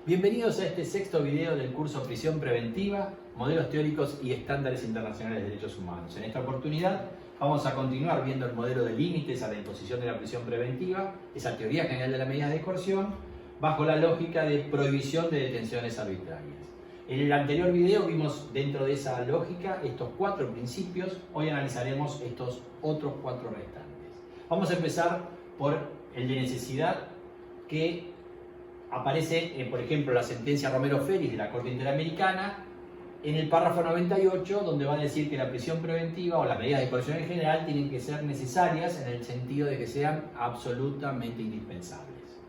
Bienvenidos a este sexto video del curso Prisión Preventiva, Modelos Teóricos y Estándares Internacionales de Derechos Humanos. En esta oportunidad vamos a continuar viendo el modelo de límites a la imposición de la prisión preventiva, esa teoría general de las medidas de coerción, bajo la lógica de prohibición de detenciones arbitrarias. En el anterior video vimos dentro de esa lógica estos cuatro principios, hoy analizaremos estos otros cuatro restantes. Vamos a empezar por el de necesidad, que aparece, por ejemplo, la sentencia Romero-Félix de la Corte Interamericana, en el párrafo 98, donde va a decir que la prisión preventiva o las medidas de coerción en general tienen que ser necesarias en el sentido de que sean absolutamente indispensables.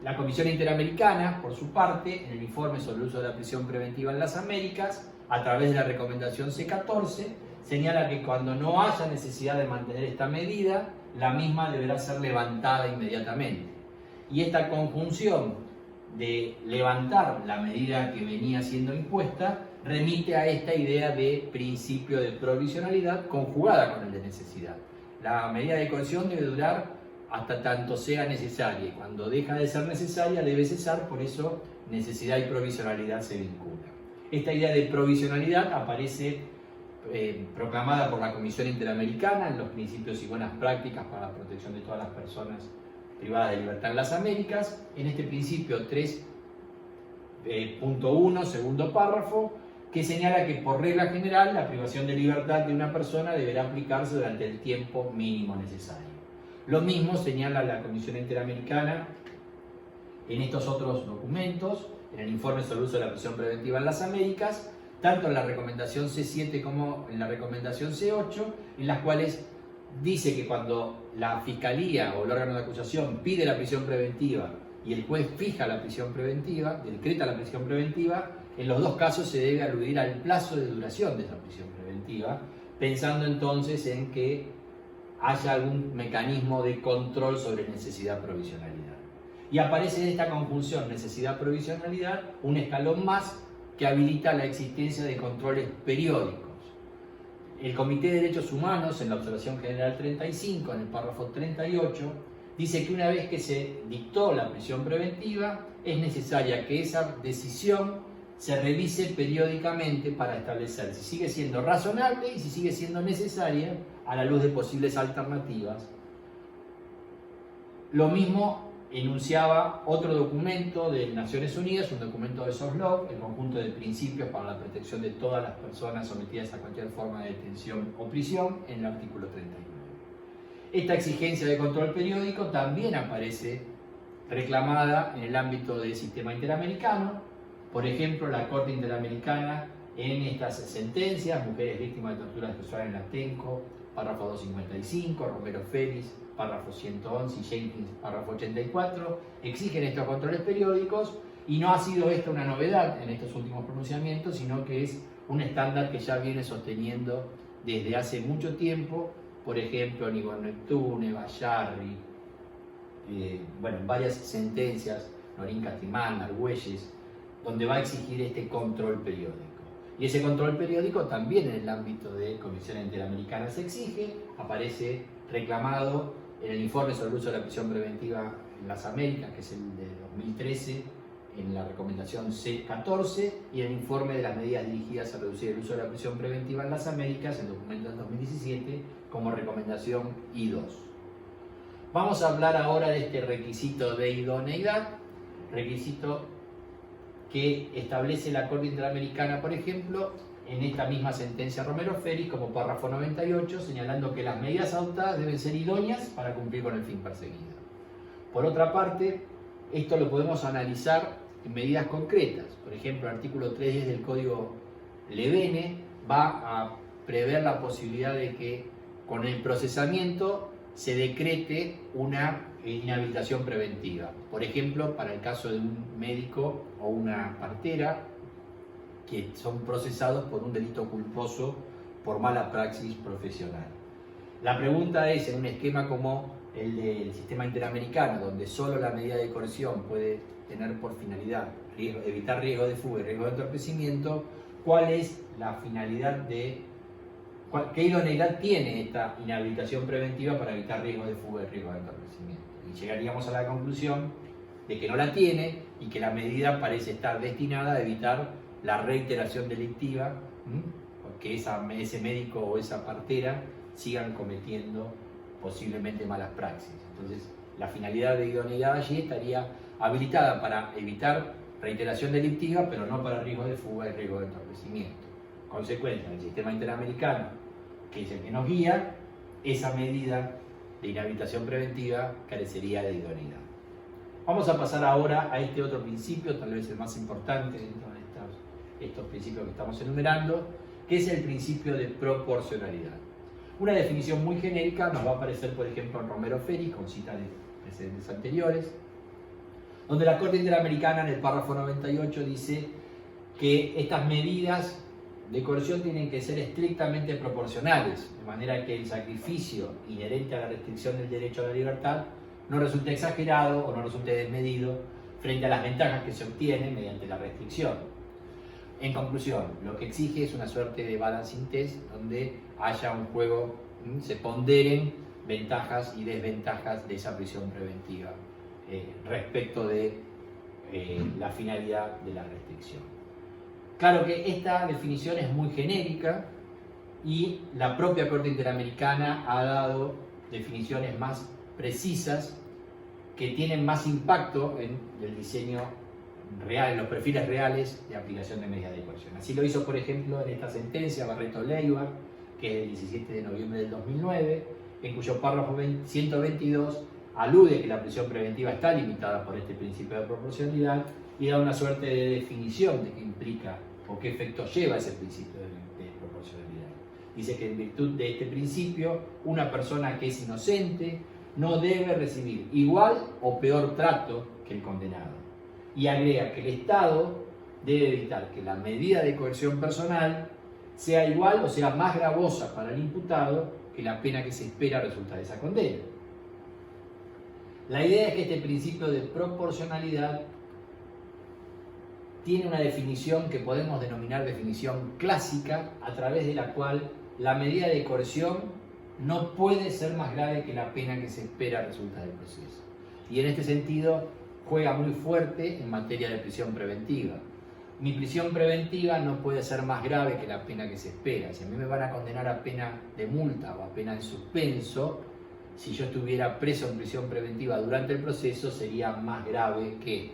La Comisión Interamericana, por su parte, en el informe sobre el uso de la prisión preventiva en las Américas, a través de la recomendación C14, señala que cuando no haya necesidad de mantener esta medida, la misma deberá ser levantada inmediatamente. Y esta conjunción de levantar la medida que venía siendo impuesta remite a esta idea de principio de provisionalidad conjugada con el de necesidad. La medida de coerción debe durar hasta tanto sea necesaria, y cuando deja de ser necesaria debe cesar, por eso necesidad y provisionalidad se vinculan. Esta idea de provisionalidad aparece proclamada por la Comisión Interamericana en los principios y buenas prácticas para la protección de todas las personas privadas de libertad en las Américas, en este principio 3.1, segundo párrafo, que señala que por regla general la privación de libertad de una persona deberá aplicarse durante el tiempo mínimo necesario. Lo mismo señala la Comisión Interamericana en estos otros documentos, en el informe sobre el uso de la prisión preventiva en las Américas, tanto en la recomendación C7 como en la recomendación C8, en las cuales dice que cuando la Fiscalía o el órgano de acusación pide la prisión preventiva y el juez fija la prisión preventiva, decreta la prisión preventiva, en los dos casos se debe aludir al plazo de duración de esa prisión preventiva, pensando entonces en que haya algún mecanismo de control sobre necesidad-provisionalidad. Y aparece en esta conjunción necesidad-provisionalidad un escalón más que habilita la existencia de controles periódicos. El Comité de Derechos Humanos, en la Observación General 35, en el párrafo 38, dice que una vez que se dictó la prisión preventiva, es necesaria que esa decisión se revise periódicamente para establecer si sigue siendo razonable y si sigue siendo necesaria a la luz de posibles alternativas. Lo mismo enunciaba otro documento de Naciones Unidas, un documento de Soslov, el conjunto de principios para la protección de todas las personas sometidas a cualquier forma de detención o prisión, en el artículo 39. Esta exigencia de control periódico también aparece reclamada en el ámbito del sistema interamericano. Por ejemplo, la Corte Interamericana en estas sentencias, mujeres víctimas de tortura sexual en la Atenco, párrafo 255, Romero-Félix, párrafo 111 y Jenkins, párrafo 84, exigen estos controles periódicos, y no ha sido esta una novedad en estos últimos pronunciamientos, sino que es un estándar que ya viene sosteniendo desde hace mucho tiempo, por ejemplo, Nibor Neptune, Bayarri, en varias sentencias, Norín Castimán, Argüelles, donde va a exigir este control periódico. Y ese control periódico también en el ámbito de Comisión Interamericana se exige, aparece reclamado en el informe sobre el uso de la prisión preventiva en las Américas, que es el de 2013, en la recomendación C14, y en el informe de las medidas dirigidas a reducir el uso de la prisión preventiva en las Américas, el documento del 2017, como recomendación I2. Vamos a hablar ahora de este requisito de idoneidad, requisito que establece la Corte Interamericana, por ejemplo, en esta misma sentencia Romero-Félix, como párrafo 98, señalando que las medidas adoptadas deben ser idóneas para cumplir con el fin perseguido. Por otra parte, esto lo podemos analizar en medidas concretas. Por ejemplo, el artículo 310 del Código Levene va a prever la posibilidad de que con el procesamiento se decrete una inhabilitación preventiva. Por ejemplo, para el caso de un médico o una partera que son procesados por un delito culposo por mala praxis profesional. La pregunta es, en un esquema como el del sistema interamericano, donde solo la medida de coerción puede tener por finalidad evitar riesgo de fuga y riesgo de entorpecimiento, ¿cuál es la finalidad qué idoneidad tiene esta inhabilitación preventiva para evitar riesgo de fuga y riesgo de entorpecimiento? Y llegaríamos a la conclusión de que no la tiene y que la medida parece estar destinada a evitar la reiteración delictiva, que ese médico o esa partera sigan cometiendo posiblemente malas praxis. Entonces, la finalidad de idoneidad allí estaría habilitada para evitar reiteración delictiva, pero no para riesgo de fuga y riesgo de entorpecimiento. Consecuencia, el sistema interamericano, que es el que nos guía, esa medida de inhabilitación preventiva carecería de idoneidad. Vamos a pasar ahora a este otro principio, tal vez el más importante dentro de estos principios que estamos enumerando, que es el principio de proporcionalidad. Una definición muy genérica nos va a aparecer, por ejemplo, en Romero Ferri, con cita de precedentes anteriores, donde la Corte Interamericana en el párrafo 98 dice que estas medidas de coerción tienen que ser estrictamente proporcionales, de manera que el sacrificio inherente a la restricción del derecho a la libertad no resulte exagerado o no resulte desmedido frente a las ventajas que se obtienen mediante la restricción. En conclusión, lo que exige es una suerte de balancing test donde haya un juego, se ponderen ventajas y desventajas de esa prisión preventiva respecto de la finalidad de la restricción. Claro que esta definición es muy genérica y la propia Corte Interamericana ha dado definiciones más precisas que tienen más impacto en el diseño real, en los perfiles reales de aplicación de medidas de coerción. Así lo hizo, por ejemplo, en esta sentencia Barreto-Leiva, que es del 17 de noviembre del 2009, en cuyo párrafo 122 alude que la prisión preventiva está limitada por este principio de proporcionalidad y da una suerte de definición de qué implica o qué efecto lleva ese principio de proporcionalidad. Dice que en virtud de este principio, una persona que es inocente no debe recibir igual o peor trato que el condenado. Y agrega que el Estado debe evitar que la medida de coerción personal sea igual o sea más gravosa para el imputado que la pena que se espera resulta de esa condena. La idea es que este principio de proporcionalidad tiene una definición que podemos denominar definición clásica, a través de la cual la medida de coerción no puede ser más grave que la pena que se espera resulta del proceso. Y en este sentido juega muy fuerte en materia de prisión preventiva. Mi prisión preventiva no puede ser más grave que la pena que se espera. Si a mí me van a condenar a pena de multa o a pena de suspenso, si yo estuviera preso en prisión preventiva durante el proceso, sería más grave que.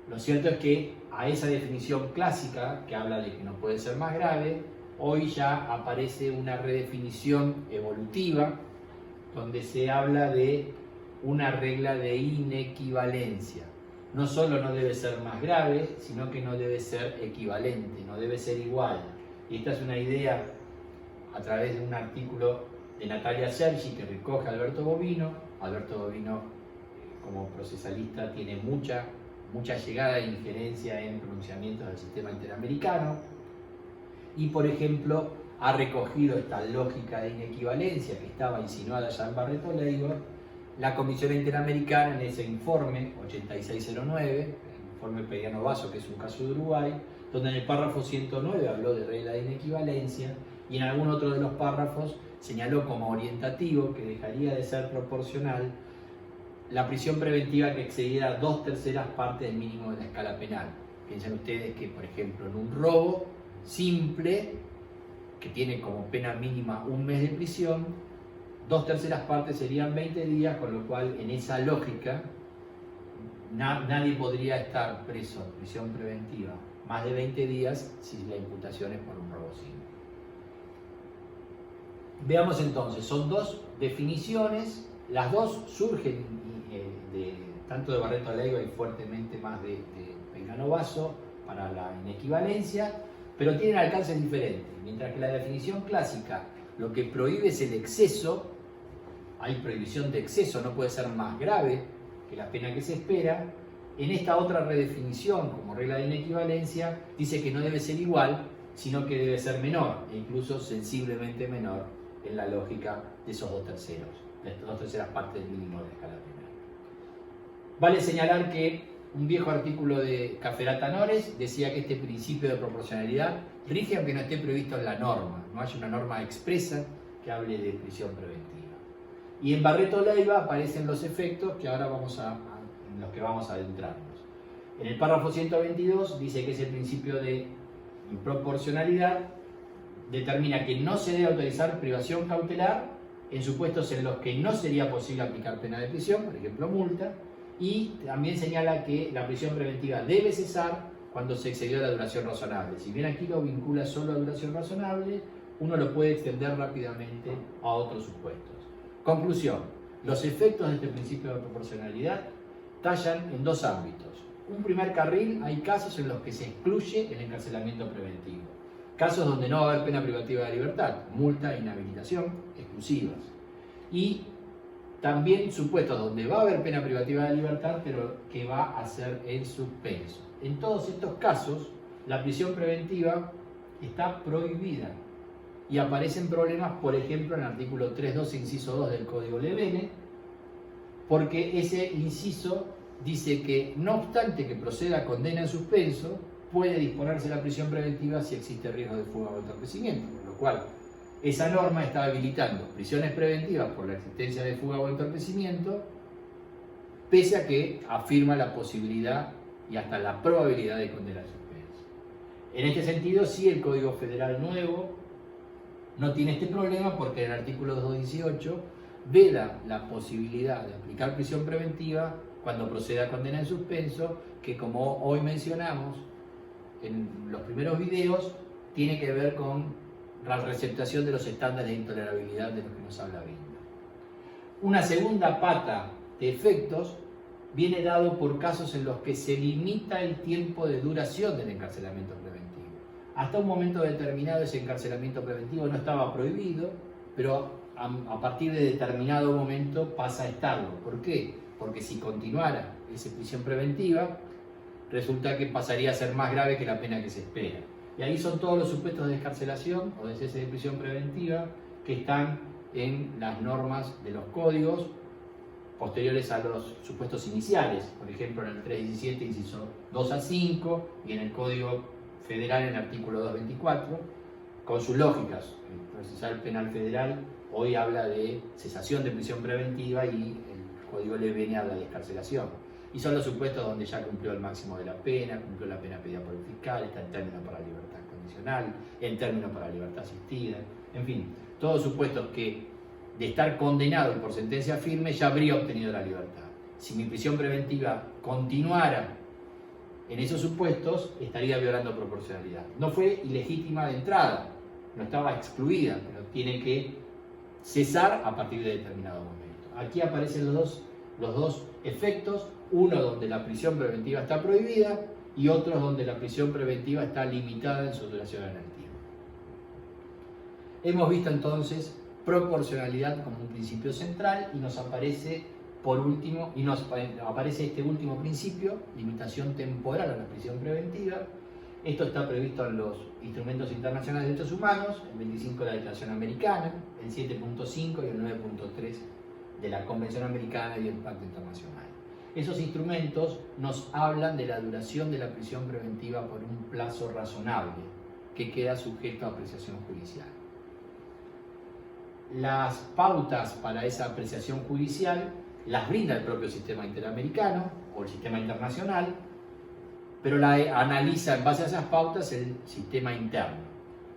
Lo cierto es que a esa definición clásica, que habla de que no puede ser más grave, hoy ya aparece una redefinición evolutiva, donde se habla de una regla de inequivalencia. No solo no debe ser más grave, sino que no debe ser equivalente, no debe ser igual. Y esta es una idea a través de un artículo de Natalia Sergi que recoge Alberto Bovino. Alberto Bovino, como procesalista, tiene mucha llegada e injerencia en pronunciamientos del sistema interamericano y, por ejemplo, ha recogido esta lógica de inequivalencia que estaba insinuada ya en Barreto-Leiva. La Comisión Interamericana, en ese informe 8609, el informe Pediano-Basso, que es un caso de Uruguay, donde en el párrafo 109 habló de regla de inequivalencia y en algún otro de los párrafos señaló como orientativo que dejaría de ser proporcional la prisión preventiva que excediera 2/3 partes del mínimo de la escala penal. Piensen ustedes que, por ejemplo, en un robo simple, que tiene como pena mínima 1 mes de prisión, 2/3 partes serían 20 días, con lo cual, en esa lógica, nadie podría estar preso en prisión preventiva más de 20 días si la imputación es por un robo simple. Veamos entonces, son dos definiciones, las dos surgen tanto de Barreto-Leiva y fuertemente más de Pediano-Basso para la inequivalencia, pero tienen alcances diferentes. Mientras que la definición clásica lo que prohíbe es el exceso, hay prohibición de exceso, no puede ser más grave que la pena que se espera. En esta otra redefinición, como regla de inequivalencia, dice que no debe ser igual, sino que debe ser menor, e incluso sensiblemente menor en la lógica de esos 2/3, de estas 2/3 partes del mínimo de la escala penal. Vale señalar que un viejo artículo de Cafferata Nores decía que este principio de proporcionalidad rige aunque no esté previsto en la norma, no hay una norma expresa que hable de prisión preventiva. Y en Barreto-Leiva aparecen los efectos que ahora vamos a en los que vamos a adentrarnos. En el párrafo 122 dice que ese principio de proporcionalidad determina que no se debe autorizar privación cautelar en supuestos en los que no sería posible aplicar pena de prisión, por ejemplo multa, y también señala que la prisión preventiva debe cesar cuando se excedió la duración razonable. Si bien aquí lo vincula solo a duración razonable, uno lo puede extender rápidamente a otros supuestos. Conclusión: los efectos de este principio de proporcionalidad tallan en dos ámbitos. Un primer carril: hay casos en los que se excluye el encarcelamiento preventivo. Casos donde no va a haber pena privativa de libertad, multa e inhabilitación exclusivas. Y también supuestos donde va a haber pena privativa de libertad, pero que va a ser en suspenso. En todos estos casos, la prisión preventiva está prohibida y aparecen problemas, por ejemplo, en el artículo 3.2, inciso 2 del Código Lebene, porque ese inciso dice que, no obstante que proceda condena en suspenso, puede disponerse la prisión preventiva si existe riesgo de fuga o entorpecimiento, con lo cual esa norma está habilitando prisiones preventivas por la existencia de fuga o entorpecimiento, pese a que afirma la posibilidad y hasta la probabilidad de condena en suspenso. En este sentido, sí, el Código Federal nuevo no tiene este problema, porque en el artículo 218 veda la posibilidad de aplicar prisión preventiva cuando proceda condena en suspenso, que, como hoy mencionamos en los primeros videos, tiene que ver con la receptación de los estándares de intolerabilidad de los que nos habla Binda. Una segunda pata de efectos viene dado por casos en los que se limita el tiempo de duración del encarcelamiento preventivo. Hasta un momento determinado ese encarcelamiento preventivo no estaba prohibido, pero a partir de determinado momento pasa a estarlo. ¿Por qué? Porque si continuara esa prisión preventiva, resulta que pasaría a ser más grave que la pena que se espera. Y ahí son todos los supuestos de descarcelación o de cese de prisión preventiva que están en las normas de los códigos posteriores a los supuestos iniciales, por ejemplo en el 317, inciso 2 a 5, y en el Código Federal en el artículo 224, con sus lógicas. El procesal penal federal hoy habla de cesación de prisión preventiva y el Código Lebene habla de descarcelación. Y son los supuestos donde ya cumplió el máximo de la pena, cumplió la pena pedida por el fiscal, está en término para libertad condicional, en término para libertad asistida, en fin, todos supuestos que de estar condenado y por sentencia firme ya habría obtenido la libertad. Si mi prisión preventiva continuara en esos supuestos, estaría violando proporcionalidad. No fue ilegítima de entrada, no estaba excluida, pero tiene que cesar a partir de determinado momento. Aquí aparecen los dos efectos, uno donde la prisión preventiva está prohibida y otro donde la prisión preventiva está limitada en su duración en el tiempo. Hemos visto entonces proporcionalidad como un principio central y nos aparece por último, aparece este último principio, limitación temporal a la prisión preventiva. Esto está previsto en los instrumentos internacionales de derechos humanos, el 25 de la Declaración Americana, el 7.5 y el 9.3 de la Convención Americana y el Pacto Internacional. Esos instrumentos nos hablan de la duración de la prisión preventiva por un plazo razonable, que queda sujeto a apreciación judicial. Las pautas para esa apreciación judicial las brinda el propio sistema interamericano o el sistema internacional, pero la analiza en base a esas pautas el sistema interno.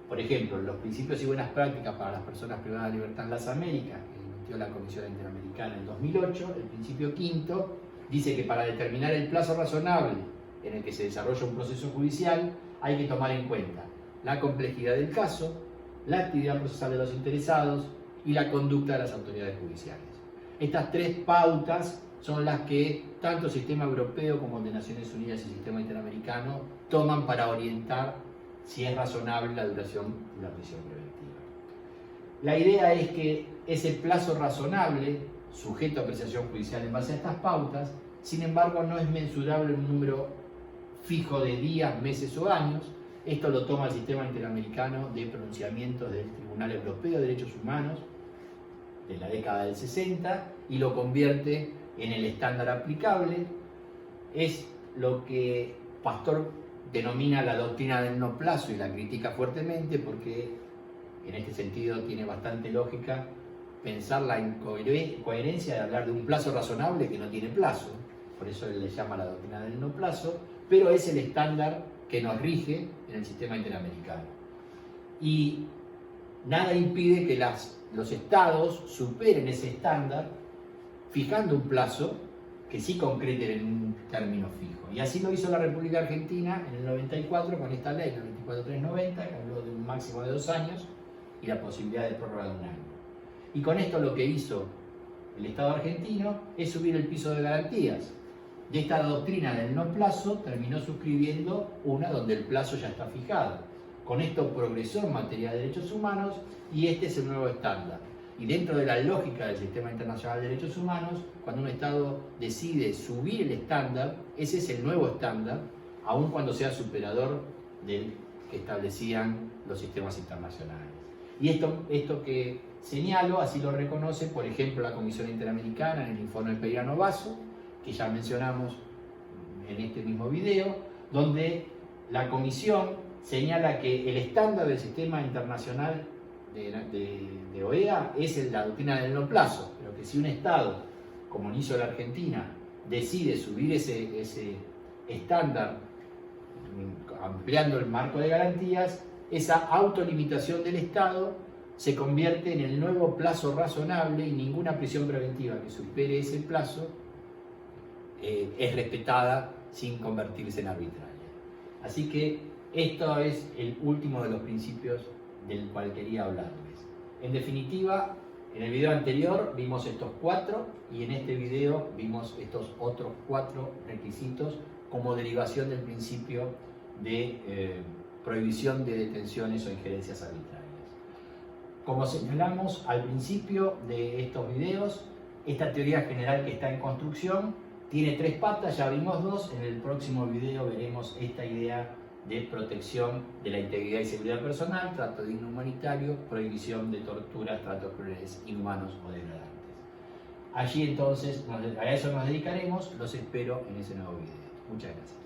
Por ejemplo, los principios y buenas prácticas para las personas privadas de libertad en las Américas, que emitió la Comisión Interamericana en 2008, el principio quinto, dice que para determinar el plazo razonable en el que se desarrolla un proceso judicial hay que tomar en cuenta la complejidad del caso, la actividad procesal de los interesados y la conducta de las autoridades judiciales. Estas tres pautas son las que tanto el sistema europeo como el de Naciones Unidas y el sistema interamericano toman para orientar si es razonable la duración de la prisión preventiva. La idea es que ese plazo razonable, sujeto a apreciación judicial en base a estas pautas, sin embargo no es mensurable en un número fijo de días, meses o años. Esto lo toma el sistema interamericano de pronunciamientos del Tribunal Europeo de Derechos Humanos de la década del 60 y lo convierte en el estándar aplicable. Es lo que Pastor denomina la doctrina del no plazo y la critica fuertemente porque en este sentido tiene bastante lógica pensar la incoherencia de hablar de un plazo razonable que no tiene plazo por eso le llama la doctrina del no plazo, pero es el estándar que nos rige en el sistema interamericano. Y nada impide que los estados superen ese estándar fijando un plazo que sí concreten en un término fijo. Y así lo hizo la República Argentina en el 94 con esta ley, la 24390, que habló de un máximo de 2 años y la posibilidad de prórroga de 1 año. Y con esto lo que hizo el Estado argentino es subir el piso de garantías. De esta doctrina del no plazo terminó suscribiendo una donde el plazo ya está fijado. Con esto progresó en materia de derechos humanos y este es el nuevo estándar. Y dentro de la lógica del Sistema Internacional de Derechos Humanos, cuando un Estado decide subir el estándar, ese es el nuevo estándar, aun cuando sea superador del que establecían los sistemas internacionales. Y esto que señalo, así lo reconoce, por ejemplo, la Comisión Interamericana en el informe de Peirano Basso, que ya mencionamos en este mismo video, donde la Comisión señala que el estándar del sistema internacional de OEA es la doctrina del no plazo, pero que si un Estado, como lo hizo la Argentina, decide subir ese estándar ampliando el marco de garantías, esa autolimitación del Estado se convierte en el nuevo plazo razonable y ninguna prisión preventiva que supere ese plazo es respetada sin convertirse en arbitraria. Así que esto es el último de los principios del cual quería hablarles. En definitiva, en el video anterior vimos estos 4 y en este video vimos estos otros 4 requisitos como derivación del principio de prohibición de detenciones o injerencias arbitrarias. Como señalamos al principio de estos videos, esta teoría general que está en construcción tiene 3 patas, ya vimos 2, en el próximo video veremos esta idea de protección de la integridad y seguridad personal, trato digno humanitario, prohibición de torturas, tratos crueles, inhumanos o degradantes. Allí entonces, a eso nos dedicaremos, los espero en ese nuevo video. Muchas gracias.